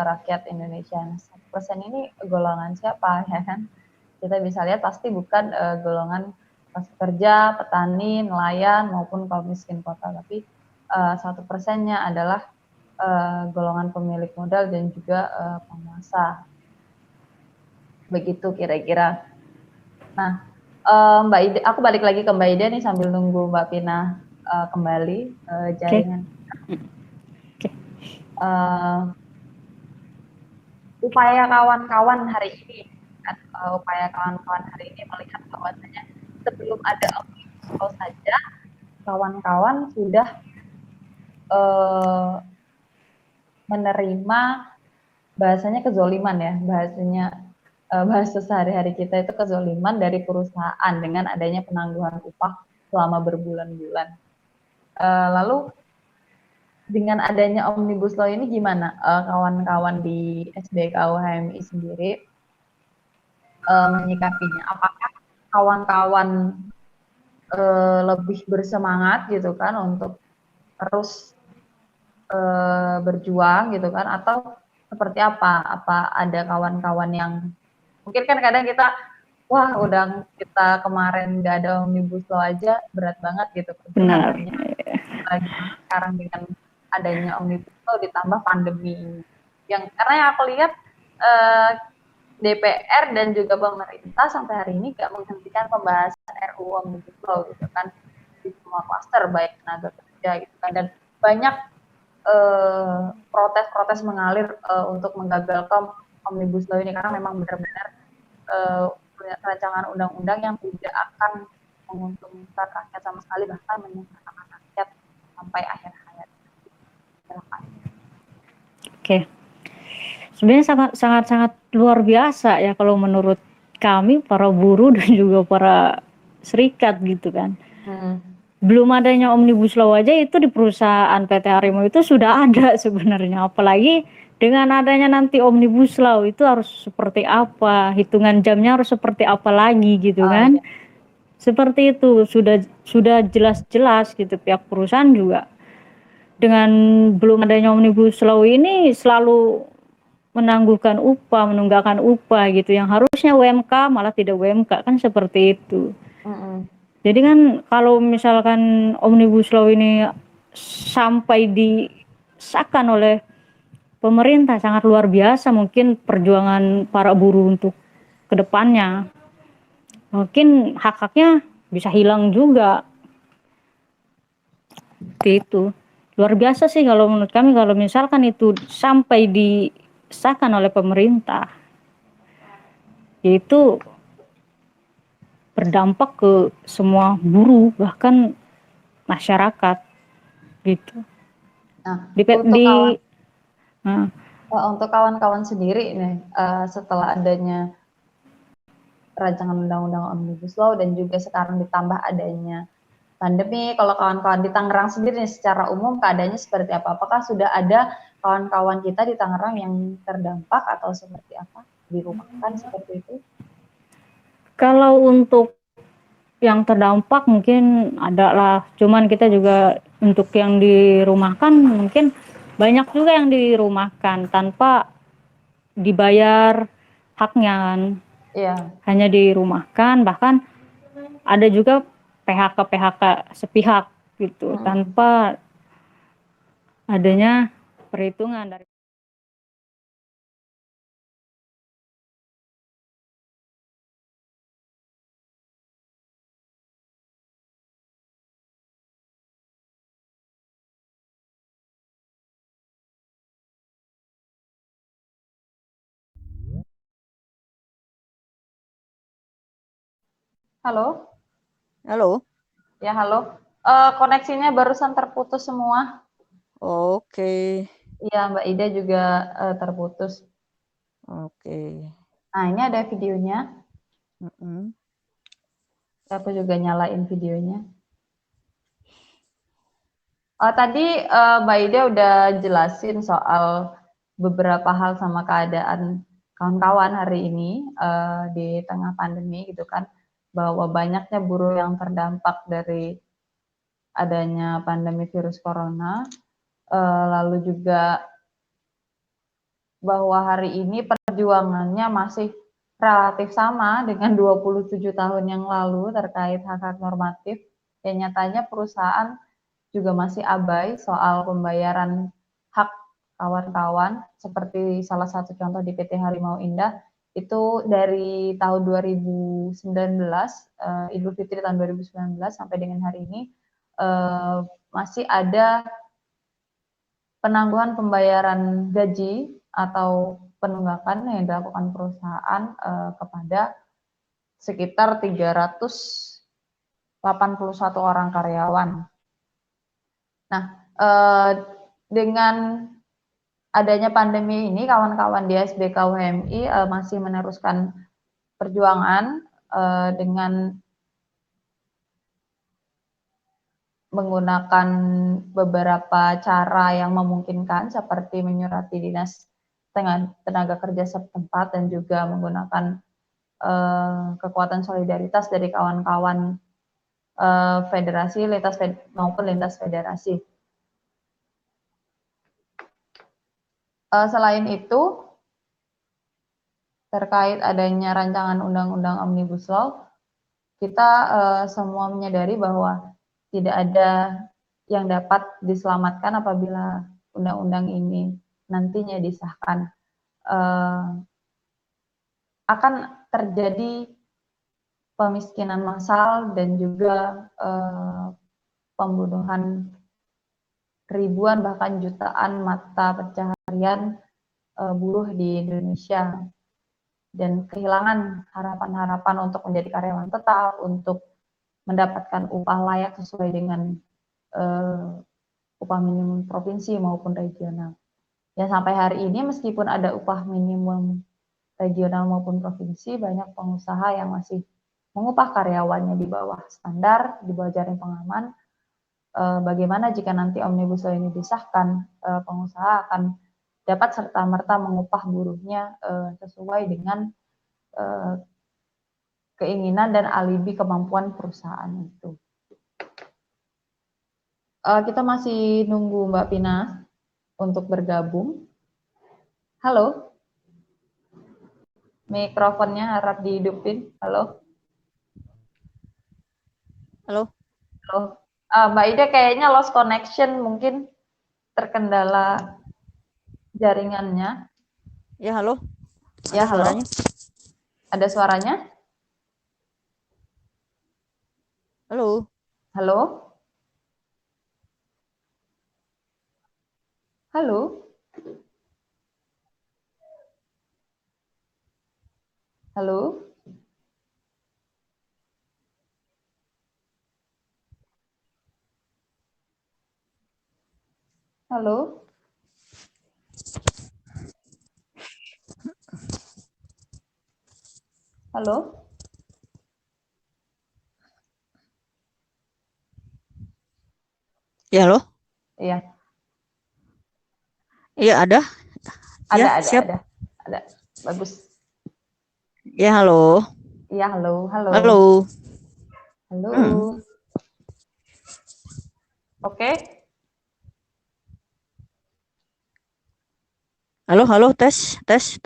Speaker 1: rakyat Indonesia. 1% ini golongan siapa ya kan? Kita bisa lihat pasti bukan golongan pekerja, petani, nelayan maupun kaum miskin kota. Tapi 1%-nya adalah golongan pemilik modal dan juga penguasa. Begitu kira-kira. Nah, Mbak Ida, aku balik lagi ke Mbak Ida nih sambil nunggu Mbak Pina kembali jaringan. Upaya kawan-kawan hari ini, melihat bahwasanya sebelum ada Omnibus Law saja, kawan-kawan sudah menerima bahasanya kezoliman ya, bahasa sehari-hari kita itu kezoliman dari perusahaan dengan adanya penangguhan upah selama berbulan-bulan. Lalu dengan adanya Omnibus Law ini gimana kawan-kawan di SBKUHMI sendiri menyikapinya? Apakah kawan-kawan lebih bersemangat gitu kan untuk terus berjuang gitu kan, atau seperti apa? Apa ada kawan-kawan yang mungkin kan kadang kita wah udah kita kemarin nggak ada Omnibus Law aja berat banget gitu perjuangannya. Sekarang dengan adanya Omnibus Law ditambah pandemi ini. Karena yang aku lihat DPR dan juga pemerintah sampai hari ini nggak menghentikan pembahasan RUU Omnibus Law gitu kan di semua klaster baik tenaga kerja gitu kan, dan banyak protes-protes mengalir untuk menggagalkan Omnibus Law ini karena memang benar-benar rancangan undang-undang yang tidak akan menguntungkan rakyat sama sekali, bahkan menyengsarakan rakyat sampai akhir hayat.
Speaker 2: Oke. Sebenarnya sangat luar biasa ya kalau menurut kami para buruh dan juga para serikat gitu kan. Belum adanya Omnibus Law aja itu di perusahaan PT Harimau itu sudah ada sebenarnya, apalagi dengan adanya nanti Omnibus Law itu harus seperti apa, hitungan jamnya harus seperti apa lagi gitu kan. Seperti itu sudah jelas-jelas gitu pihak perusahaan juga. Dengan belum adanya Omnibus Law ini selalu menangguhkan upah, menunggakkan upah gitu, yang harusnya UMK malah tidak UMK kan, seperti itu. Jadi kan kalau misalkan Omnibus Law ini sampai disahkan oleh pemerintah, sangat luar biasa mungkin perjuangan para buruh untuk kedepannya. Mungkin hak-haknya bisa hilang juga. Gitu. Luar biasa sih kalau menurut kami kalau misalkan itu sampai disahkan oleh pemerintah. Itu berdampak ke semua buruh bahkan masyarakat gitu.
Speaker 1: Untuk kawan-kawan sendiri nih setelah adanya rancangan undang-undang Omnibus Law dan juga sekarang ditambah adanya pandemi, kalau kawan-kawan di Tangerang sendiri nih, secara umum keadaannya seperti apa? Apakah sudah ada kawan-kawan kita di Tangerang yang terdampak atau seperti apa? Dirumahkan seperti itu?
Speaker 2: Kalau untuk yang terdampak mungkin ada lah, cuman kita juga untuk yang dirumahkan mungkin banyak juga yang dirumahkan tanpa dibayar haknya kan. Hanya dirumahkan, bahkan ada juga PHK sepihak gitu tanpa adanya perhitungan dari.
Speaker 1: Halo?
Speaker 3: Halo?
Speaker 1: Ya, halo. Koneksinya barusan terputus semua.
Speaker 3: Oke.
Speaker 1: Iya, Mbak Ida juga terputus.
Speaker 3: Oke.
Speaker 1: Nah, ini ada videonya. Aku juga nyalain videonya. Tadi Mbak Ida udah jelasin soal beberapa hal sama keadaan kawan-kawan hari ini di tengah pandemi gitu kan, bahwa banyaknya buruh yang terdampak dari adanya pandemi virus corona, lalu juga bahwa hari ini perjuangannya masih relatif sama dengan 27 tahun yang lalu terkait hak-hak normatif. Dan nyatanya perusahaan juga masih abai soal pembayaran hak kawan-kawan, seperti salah satu contoh di PT Harimau Indah, itu dari tahun 2019, Idul Fitri tahun 2019 sampai dengan hari ini, masih ada penangguhan pembayaran gaji atau penunggakan yang dilakukan perusahaan kepada sekitar 381 orang karyawan. Nah, dengan adanya pandemi ini, kawan-kawan di SBK UMI masih meneruskan perjuangan dengan menggunakan beberapa cara yang memungkinkan, seperti menyurati Dinas Tenaga Kerja setempat dan juga menggunakan kekuatan solidaritas dari kawan-kawan federasi, maupun lintas federasi. Selain itu, terkait adanya rancangan undang-undang Omnibus Law, kita semua menyadari bahwa tidak ada yang dapat diselamatkan apabila undang-undang ini nantinya disahkan. Akan terjadi pemiskinan massal dan juga pembunuhan ribuan bahkan jutaan mata pencaharian buruh di Indonesia, dan kehilangan harapan-harapan untuk menjadi karyawan tetap, untuk mendapatkan upah layak sesuai dengan upah minimum provinsi maupun regional. Dan sampai hari ini meskipun ada upah minimum regional maupun provinsi, banyak pengusaha yang masih mengupah karyawannya di bawah standar, di bawah jaring pengaman. Bagaimana jika nanti Omnibus Law ini disahkan, pengusaha akan dapat serta-merta mengupah buruhnya sesuai dengan keinginan dan alibi kemampuan perusahaan itu. Kita masih nunggu Mbak Pina untuk bergabung. Halo, mikrofonnya harap dihidupin. Halo.
Speaker 3: Halo.
Speaker 1: Halo. Mbak Ida kayaknya lost connection, mungkin terkendala jaringannya.
Speaker 3: Ya, halo.
Speaker 1: Ya, halo.
Speaker 3: Suaranya?
Speaker 1: Ada suaranya?
Speaker 3: Halo.
Speaker 1: Halo? Halo? Halo? Halo? Halo?
Speaker 3: Ya, halo.
Speaker 1: Iya.
Speaker 3: Iya, ada. Ya, siap.
Speaker 1: Ada. Bagus.
Speaker 3: Ya, halo.
Speaker 1: Iya, halo.
Speaker 3: Halo.
Speaker 1: Halo. Oke.
Speaker 3: Halo, tes.
Speaker 1: Tes.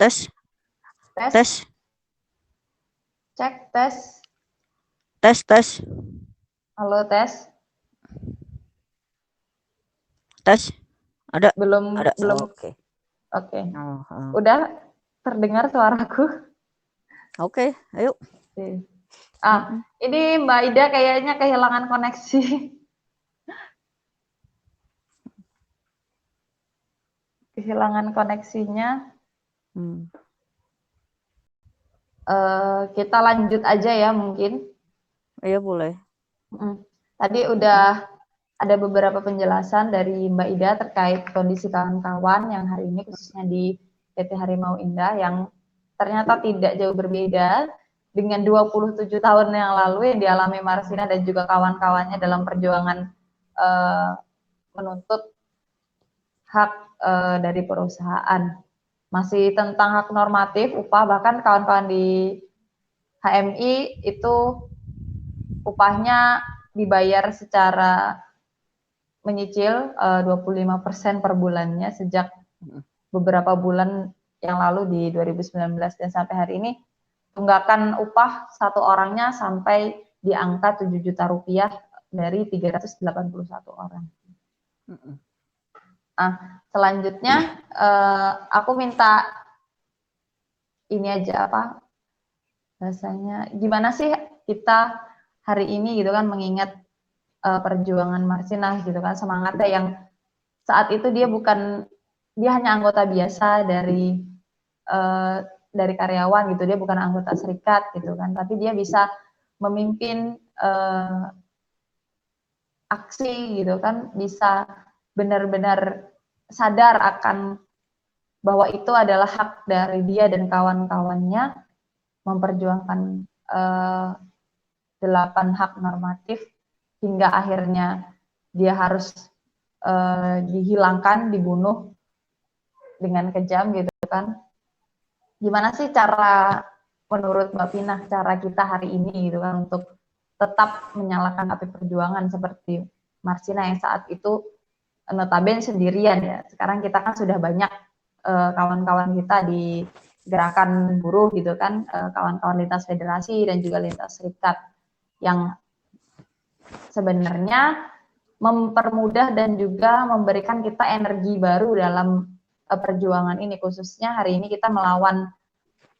Speaker 1: Cek, tes.
Speaker 3: Tes.
Speaker 1: Halo, tes.
Speaker 3: Tes. Ada.
Speaker 1: Belum.
Speaker 3: Oke.
Speaker 1: Oke. Udah terdengar suaraku?
Speaker 3: Oke, ayo.
Speaker 1: Ini Mbak Ida kayaknya kehilangan koneksi. Kehilangan koneksinya. Kita lanjut aja ya mungkin.
Speaker 3: Iya, boleh.
Speaker 1: Tadi udah ada beberapa penjelasan dari Mbak Ida terkait kondisi kawan-kawan yang hari ini khususnya di PT Harimau Indah yang ternyata tidak jauh berbeda dengan 27 tahun yang lalu yang dialami Marsina dan juga kawan-kawannya dalam perjuangan menuntut hak dari perusahaan. Masih tentang hak normatif, upah, bahkan kawan-kawan di HMI itu upahnya dibayar secara menyicil 25% per bulannya sejak beberapa bulan yang lalu di 2019, dan sampai hari ini tunggakan upah satu orangnya sampai di angka 7 juta rupiah dari 381 orang. Selanjutnya aku minta ini aja apa bahasanya, gimana sih kita hari ini gitu kan mengingat perjuangan Marsinah gitu kan, semangatnya yang saat itu dia hanya anggota biasa dari karyawan gitu, dia bukan anggota serikat gitu kan, tapi dia bisa memimpin aksi gitu kan, bisa benar-benar sadar akan bahwa itu adalah hak dari dia dan kawan-kawannya memperjuangkan 8 hak normatif hingga akhirnya dia harus dihilangkan, dibunuh dengan kejam gitu kan. Gimana sih cara menurut Mbak Pinah cara kita hari ini gitu kan untuk tetap menyalakan api perjuangan seperti Marsinah yang saat itu notabene sendirian ya. Sekarang kita kan sudah banyak kawan-kawan kita di gerakan buruh gitu kan, kawan-kawan lintas federasi dan juga lintas serikat yang sebenarnya mempermudah dan juga memberikan kita energi baru dalam perjuangan ini, khususnya hari ini kita melawan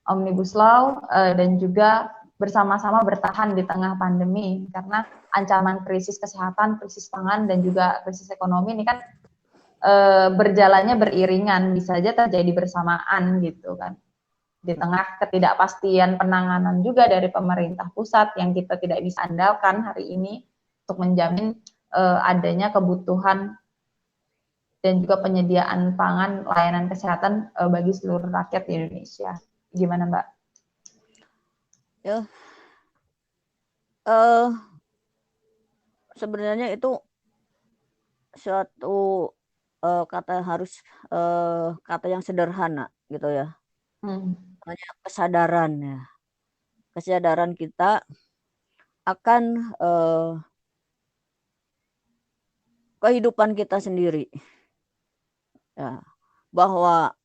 Speaker 1: Omnibus Law dan juga bersama-sama bertahan di tengah pandemi, karena ancaman krisis kesehatan, krisis pangan, dan juga krisis ekonomi ini kan berjalannya beriringan, bisa saja terjadi bersamaan gitu kan. Di tengah ketidakpastian penanganan juga dari pemerintah pusat yang kita tidak bisa andalkan hari ini untuk menjamin adanya kebutuhan dan juga penyediaan pangan, layanan kesehatan bagi seluruh rakyat di Indonesia. Gimana Mbak?
Speaker 3: Ya, sebenarnya itu suatu kata yang sederhana gitu ya. Hanya kesadaran ya. Kesadaran kita akan kehidupan kita sendiri. Ya, bahwa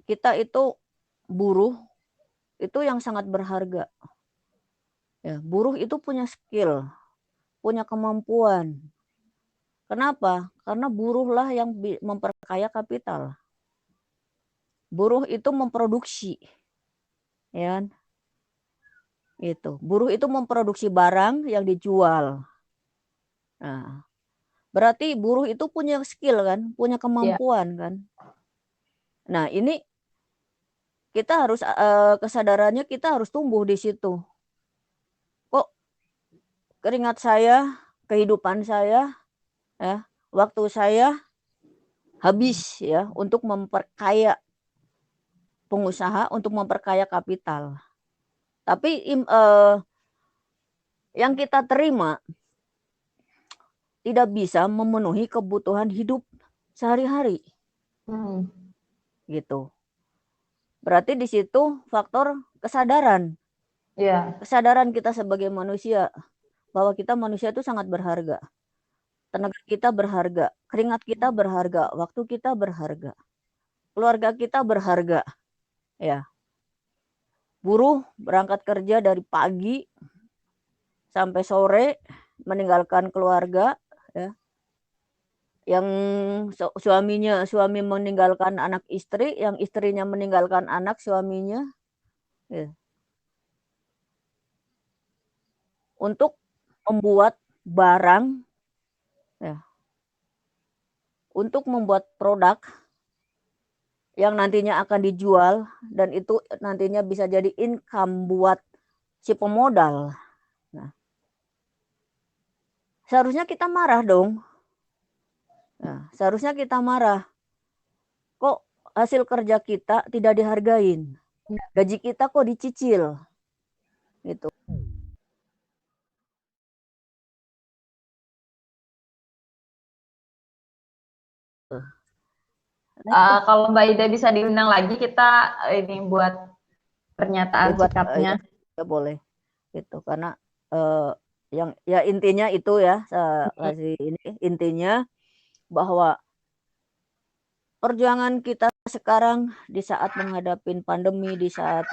Speaker 3: kita itu buruh itu yang sangat berharga. Ya, buruh itu punya skill, punya kemampuan. Kenapa? Karena buruhlah yang memperkaya kapital. Buruh itu memproduksi, ya kan? Itu. Buruh itu memproduksi barang yang dijual. Nah, berarti buruh itu punya skill kan, punya kemampuan kan. Nah, ini kita harus kesadarannya kita harus tumbuh di situ. Kok keringat saya, kehidupan saya, ya, waktu saya habis ya untuk memperkaya pengusaha, untuk memperkaya kapital. Tapi yang kita terima tidak bisa memenuhi kebutuhan hidup sehari-hari. Gitu. Berarti di situ faktor kesadaran. Kesadaran kita sebagai manusia bahwa kita manusia itu sangat berharga. Tenaga kita berharga, keringat kita berharga, waktu kita berharga. Keluarga kita berharga. Ya. Buruh berangkat kerja dari pagi sampai sore, meninggalkan keluarga, ya. Yang suami meninggalkan anak istri, yang istrinya meninggalkan anak suaminya, ya. Untuk membuat barang, ya. Untuk membuat produk yang nantinya akan dijual dan itu nantinya bisa jadi income buat si pemodal. Nah, seharusnya kita marah dong. Nah, seharusnya kita marah. Kok hasil kerja kita tidak dihargain? Gaji kita kok dicicil? Gitu.
Speaker 1: Kalau Mbak Ida bisa diundang lagi, kita ini buat pernyataan sikapnya.
Speaker 3: Ya boleh, gitu. Karena yang ya intinya itu ya, kasih ini intinya bahwa perjuangan kita sekarang di saat menghadapi pandemi, di saat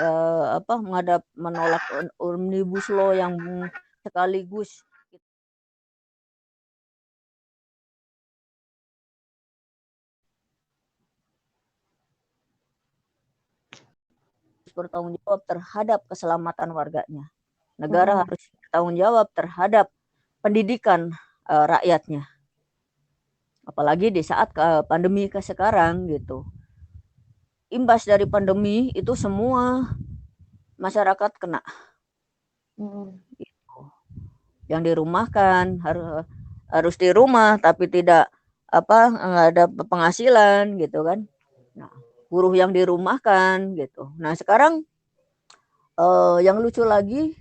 Speaker 3: menolak omnibus law yang sekaligus bertanggung jawab terhadap keselamatan warganya. Negara harus bertanggung jawab terhadap pendidikan rakyatnya. Apalagi di saat pandemi sekarang gitu. Imbas dari pandemi itu semua masyarakat kena. Gitu. Yang dirumahkan harus di rumah tapi tidak nggak ada penghasilan gitu kan. Nah, buruh yang dirumahkan gitu. Nah, sekarang yang lucu lagi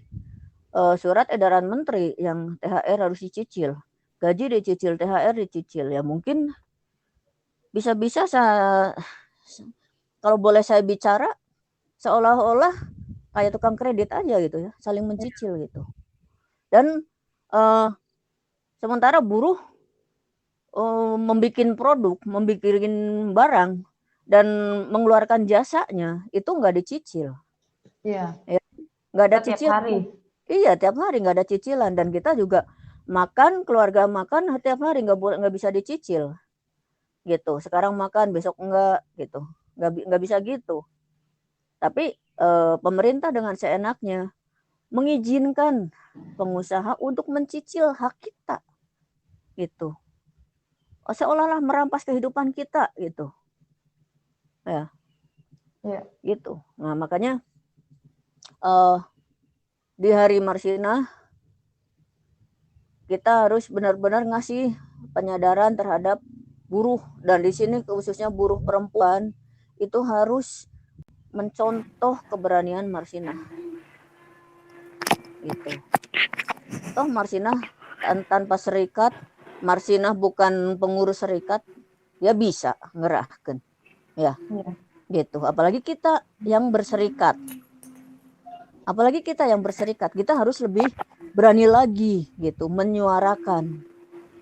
Speaker 3: surat edaran menteri yang THR harus dicicil. Gaji dicicil, THR dicicil. Ya mungkin bisa-bisa kalau boleh saya bicara seolah-olah kayak tukang kredit aja gitu ya, saling mencicil gitu. Dan sementara buruh membuat produk, membuat barang dan mengeluarkan jasanya itu nggak dicicil.
Speaker 1: Iya.
Speaker 3: Ya, nggak ada
Speaker 1: Tiap
Speaker 3: cicilan.
Speaker 1: hari.
Speaker 3: Iya, tiap hari nggak ada cicilan dan kita juga makan, keluarga makan tiap hari nggak bisa dicicil gitu. Sekarang makan, besok enggak gitu, nggak bisa gitu. Tapi pemerintah dengan seenaknya mengizinkan pengusaha untuk mencicil hak kita gitu. Seolah-olah merampas kehidupan kita gitu. Ya. Gitu. Nah, makanya di Hari Marsinah kita harus benar-benar ngasih penyadaran terhadap buruh, dan di sini khususnya buruh perempuan itu harus mencontoh keberanian Marsinah. Gitu. Toh Marsinah tanpa serikat, Marsinah bukan pengurus serikat, ya bisa ngerahkan. Ya. Gitu. Apalagi kita yang berserikat. Kita harus lebih berani lagi gitu, menyuarakan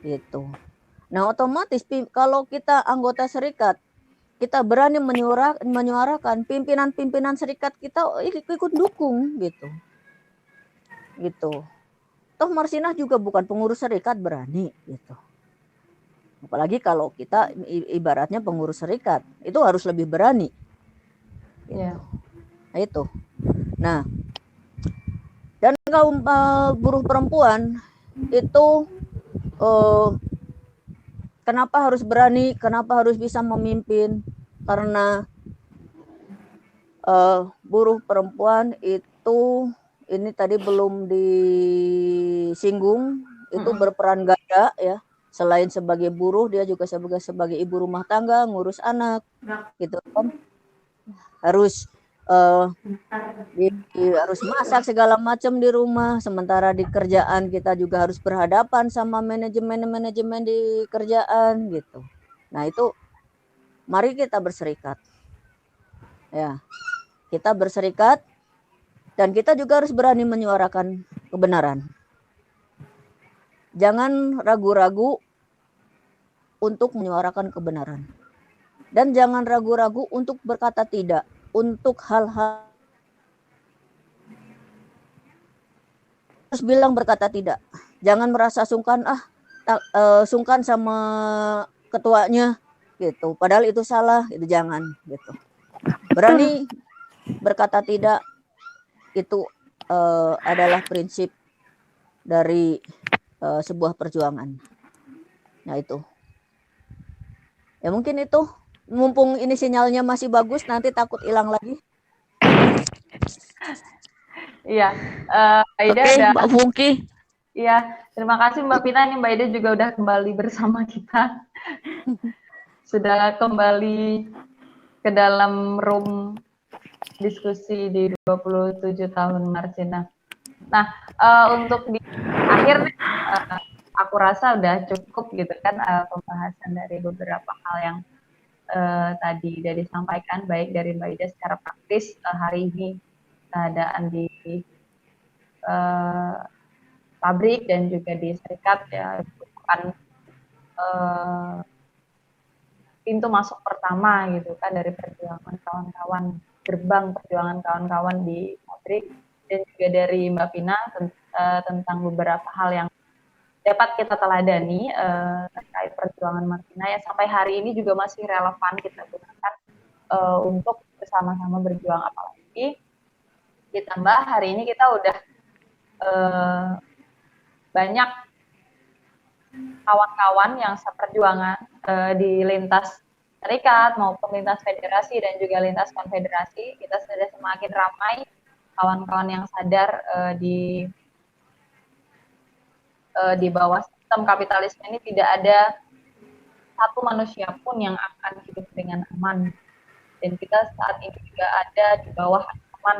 Speaker 3: gitu. Nah, otomatis kalau kita anggota serikat, kita berani menyuarakan, pimpinan serikat kita ikut dukung gitu. Gitu. Toh Marsinah juga bukan pengurus serikat, berani gitu. Apalagi kalau kita ibaratnya pengurus serikat, itu harus lebih berani. Gitu. Nah, itu. Nah, dan kaum buruh perempuan itu kenapa harus berani, kenapa harus bisa memimpin? Karena buruh perempuan itu, ini tadi belum disinggung, itu berperan ganda ya. Selain sebagai buruh, dia juga sebagai ibu rumah tangga, ngurus anak, gitu kan. Harus harus masak segala macam di rumah, sementara di kerjaan kita juga harus berhadapan sama manajemen di kerjaan gitu. Nah, itu mari kita berserikat. Ya. Kita berserikat dan kita juga harus berani menyuarakan kebenaran. Jangan ragu-ragu untuk menyuarakan kebenaran. Dan jangan ragu-ragu untuk berkata tidak untuk hal-hal, harus bilang berkata tidak. Jangan merasa sungkan, sungkan sama ketuanya gitu. Padahal itu salah, itu jangan gitu. Berani berkata tidak itu adalah prinsip dari sebuah perjuangan. Nah, itu. Ya mungkin itu, mumpung ini sinyalnya masih bagus, nanti takut hilang lagi.
Speaker 1: Iya, Ida
Speaker 3: Oke, Mbak Fungki.
Speaker 1: Iya, terima kasih Mbak Pina. Nih Mbak Ida juga udah kembali bersama kita. Sudah kembali ke dalam room diskusi di 27 tahun Marsinah. Nah, untuk di akhir aku rasa udah cukup gitu kan pembahasan dari beberapa hal yang tadi udah disampaikan, baik dari Mbak Ida secara praktis hari ini keadaan di pabrik dan juga di serikat ya bukan pintu masuk pertama gitu kan dari perjuangan kawan-kawan, gerbang perjuangan kawan-kawan di pabrik, dan juga dari Mbak Vina tentang beberapa hal yang dapat kita teladani terkait perjuangan Martina yang sampai hari ini juga masih relevan kita gunakan untuk bersama-sama berjuang, apalagi ditambah hari ini kita udah banyak kawan-kawan yang seperjuangan di lintas serikat maupun lintas federasi dan juga lintas konfederasi. Kita sudah semakin ramai kawan-kawan yang sadar di bawah sistem kapitalisme ini tidak ada satu manusia pun yang akan hidup dengan aman, dan kita saat ini juga ada di bawah ancaman.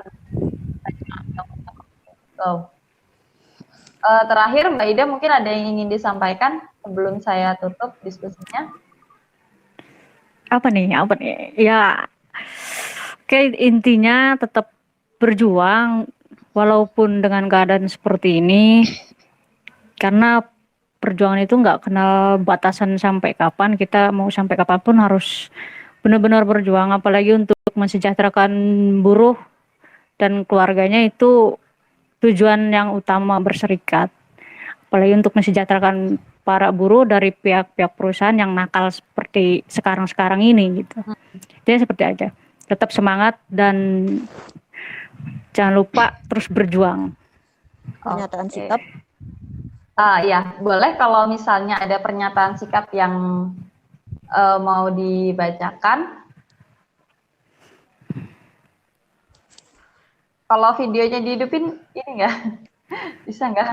Speaker 1: Terakhir Mbak Ida, mungkin ada yang ingin disampaikan sebelum saya tutup diskusinya?
Speaker 2: Apa nih? Ya, kayak intinya tetap berjuang walaupun dengan keadaan seperti ini, karena perjuangan itu nggak kenal batasan sampai kapan. Kita mau sampai kapanpun harus benar-benar berjuang, apalagi untuk mensejahterakan buruh dan keluarganya. Itu tujuan yang utama berserikat, apalagi untuk mensejahterakan para buruh dari pihak-pihak perusahaan yang nakal seperti sekarang ini gitu. Jadi seperti aja, tetap semangat dan jangan lupa terus berjuang.
Speaker 3: Pernyataan sikap.
Speaker 1: Ya, boleh kalau misalnya ada pernyataan sikap yang mau dibacakan. Kalau videonya dihidupin, ini nggak? Bisa nggak?